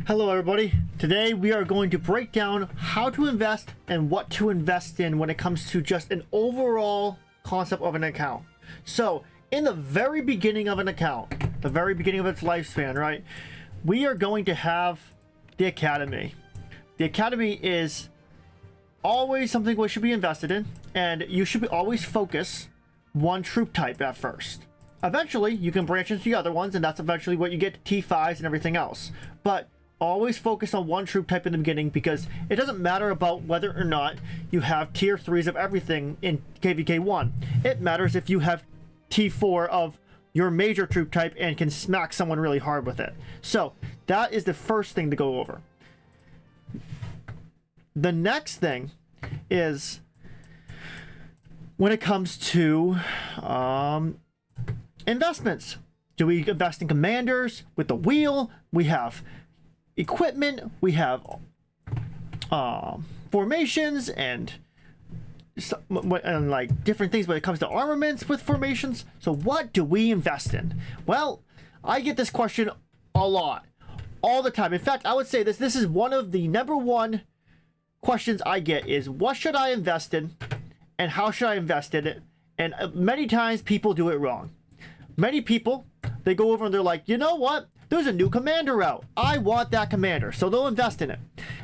Hello everybody. Today we are going to break down how to invest and what to invest in when it comes to just an overall concept of an account. So in the very beginning of an account, the very beginning of its lifespan, right, we are going to have the academy. The academy is always something we should be invested in, and you should always focus one troop type at first. Eventually you can branch into the other ones, and that's eventually what you get to T5s and everything else, but always focus on one troop type in the beginning, because it doesn't matter about whether or not you have tier 3s of everything in KVK1. It matters if you have T4 of your major troop type and can smack someone really hard with it. So that is the first thing to go over. The next thing is when it comes to investments. Do we invest in commanders with the wheel? We have equipment, we have formations and like different things when it comes to armaments with formations. So what do we invest in? Well, I get this question a lot, all the time. In fact, I would say this is one of the #1 questions I get is, what should I invest in and how should I invest in it? And many times people do it wrong. Many people, they go over and they're like, you know what? There's a new commander out. I want that commander. So they'll invest in it.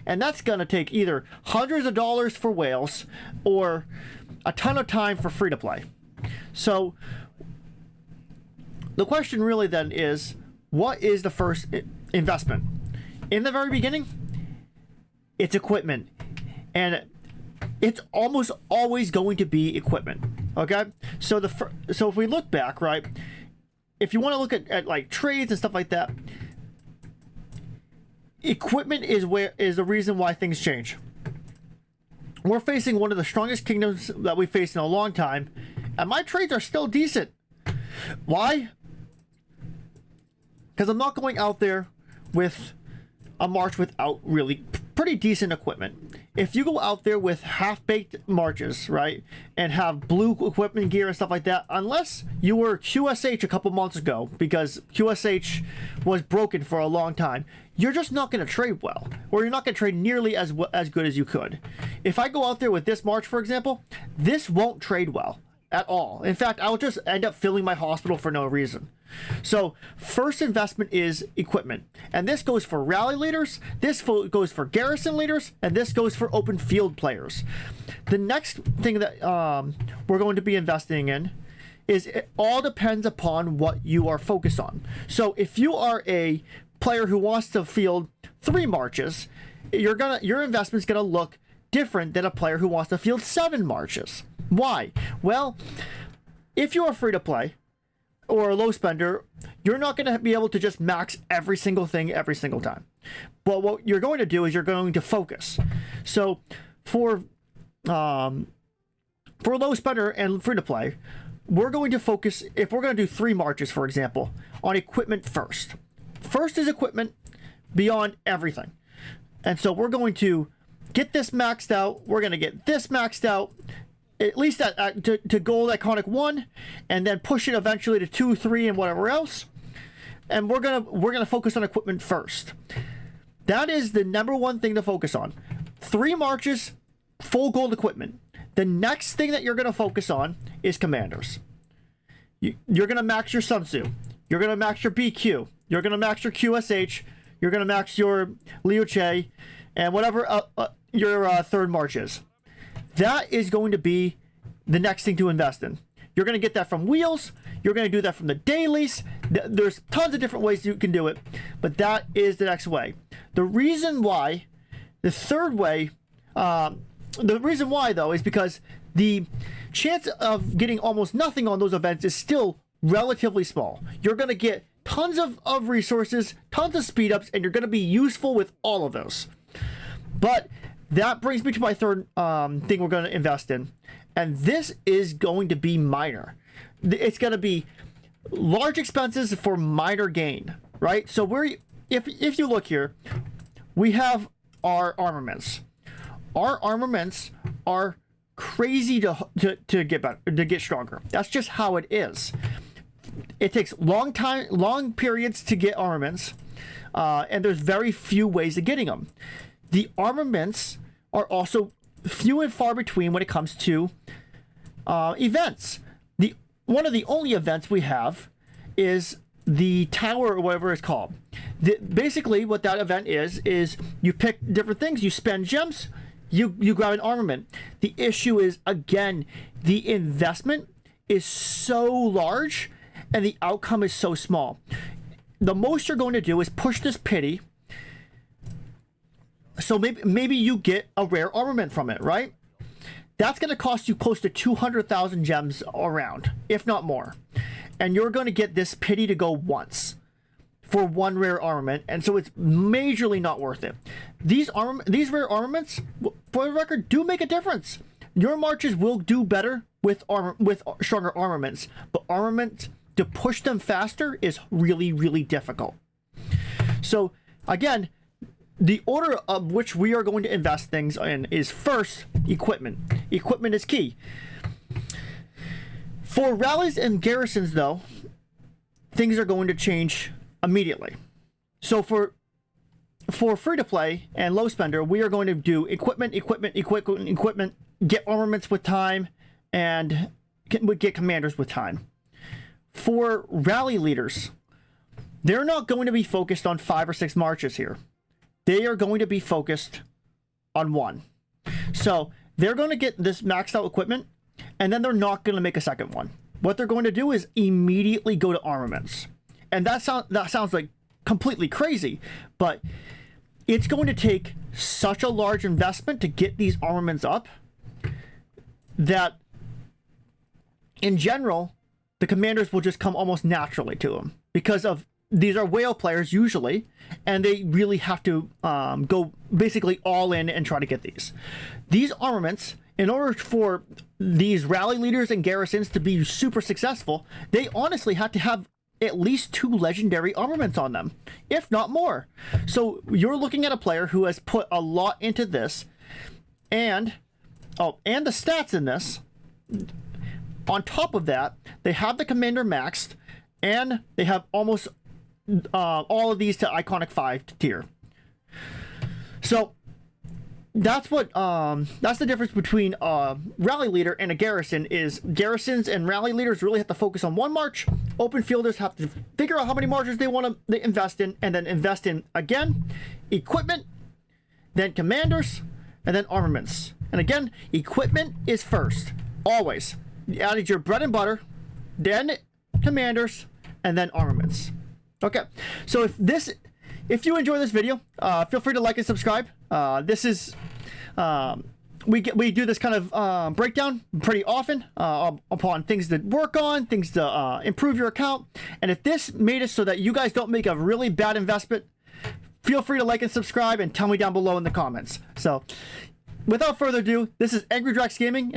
And that's going to take either hundreds of dollars for whales or a ton of time for free to play. So the question really then is, what is the first investment? In the very beginning, it's equipment. And it's almost always going to be equipment. Okay? So so if we look back, right? If you want to look at like trades and stuff like that, equipment is the reason why things change. We're facing one of the strongest kingdoms that we've faced in a long time, and my trades are still decent. Why? Because I'm not going out there with a march without really pretty decent equipment. If you go out there with half-baked marches, right, and have blue equipment gear and stuff like that, unless you were QSH a couple months ago, because QSH was broken for a long time, you're just not going to trade well, or you're not going to trade nearly as good as you could. If I go out there with this march, for example, this won't trade well at all. In fact, I'll just end up filling my hospital for no reason. So first investment is equipment, and this goes for rally leaders, this goes for garrison leaders, and this goes for open field players. The next thing that we're going to be investing in is, it all depends upon what you are focused on. So if you are a player who wants to field 3 marches, your investment's gonna look different than a player who wants to field 7 marches. Why? Well, if you are free to play or a low spender, you're not going to be able to just max every single thing every single time. But what you're going to do is you're going to focus. So for low spender and free to play, we're going to focus, if we're going to do 3 marches, for example, on equipment first. First is equipment beyond everything. And so we're going to get this maxed out. We're going to get this maxed out, at least to gold iconic 1, and then push it eventually to 2, 3, and whatever else. And we're gonna focus on equipment first. That is the #1 thing to focus on. 3 marches, full gold equipment. The next thing that you're gonna focus on is commanders. You're gonna max your Sun Tzu. You're gonna max your BQ. You're gonna max your QSH. You're gonna max your Liu Che, and whatever your third march is. That is going to be the next thing to invest in. You're going to get that from wheels. You're going to do that from the dailies. There's tons of different ways you can do it, but that is the next way. The reason why, the third way, the reason why though is because the chance of getting almost nothing on those events is still relatively small. You're going to get tons of resources, tons of speed ups, and you're going to be useful with all of those. But that brings me to my third thing we're going to invest in, and this is going to be minor. It's going to be large expenses for minor gain, right? So if you look here, we have our armaments. Our armaments are crazy to get stronger. That's just how it is. It takes long periods to get armaments. and there's very few ways of getting them. The armaments are also few and far between when it comes to events. One of the only events we have is the tower, or whatever it's called. Basically, what that event is you pick different things, you spend gems, you grab an armament. The issue is, again, the investment is so large and the outcome is so small. The most you're going to do is push this pity, so maybe you get a rare armament from it, right? That's going to cost you close to 200,000 gems around, if not more. And you're going to get this pity to go once for one rare armament, and so it's majorly not worth it. These rare armaments, for the record, do make a difference. Your marches will do better with stronger armaments, but armaments, to push them faster, is really, really difficult. So again, the order of which we are going to invest things in is, first, equipment. Equipment is key. For rallies and garrisons, though, things are going to change immediately. So for free-to-play and low spender, we are going to do equipment, get armaments with time, and get commanders with time. For rally leaders, they're not going to be focused on 5 or 6 marches here. They are going to be focused on one. So they're going to get this maxed out equipment, and then they're not going to make a second one. What they're going to do is immediately go to armaments. And that sounds like completely crazy, but it's going to take such a large investment to get these armaments up that, in general, the commanders will just come almost naturally to them, because of these are whale players usually, and they really have to go basically all in and try to get these. These armaments, in order for these rally leaders and garrisons to be super successful, they honestly have to have at least 2 legendary armaments on them, if not more. So you're looking at a player who has put a lot into this, and the stats in this. On top of that, they have the commander maxed, and they have almost all of these to iconic 5 tier. So that's what that's the difference between a rally leader and a garrison. Is garrisons and rally leaders really have to focus on one march. Open fielders have to figure out how many marches they want to invest in, and then invest in, again, equipment, then commanders, and then armaments. And again, equipment is first, always. That is your bread and butter, then commanders, and then armaments. Okay, so if you enjoy this video, feel free to like and subscribe. This is we do this kind of breakdown pretty often upon things to work on, things to improve your account. And if this made it so that you guys don't make a really bad investment, feel free to like and subscribe and tell me down below in the comments. So without further ado, this is Angry Drax Gaming. And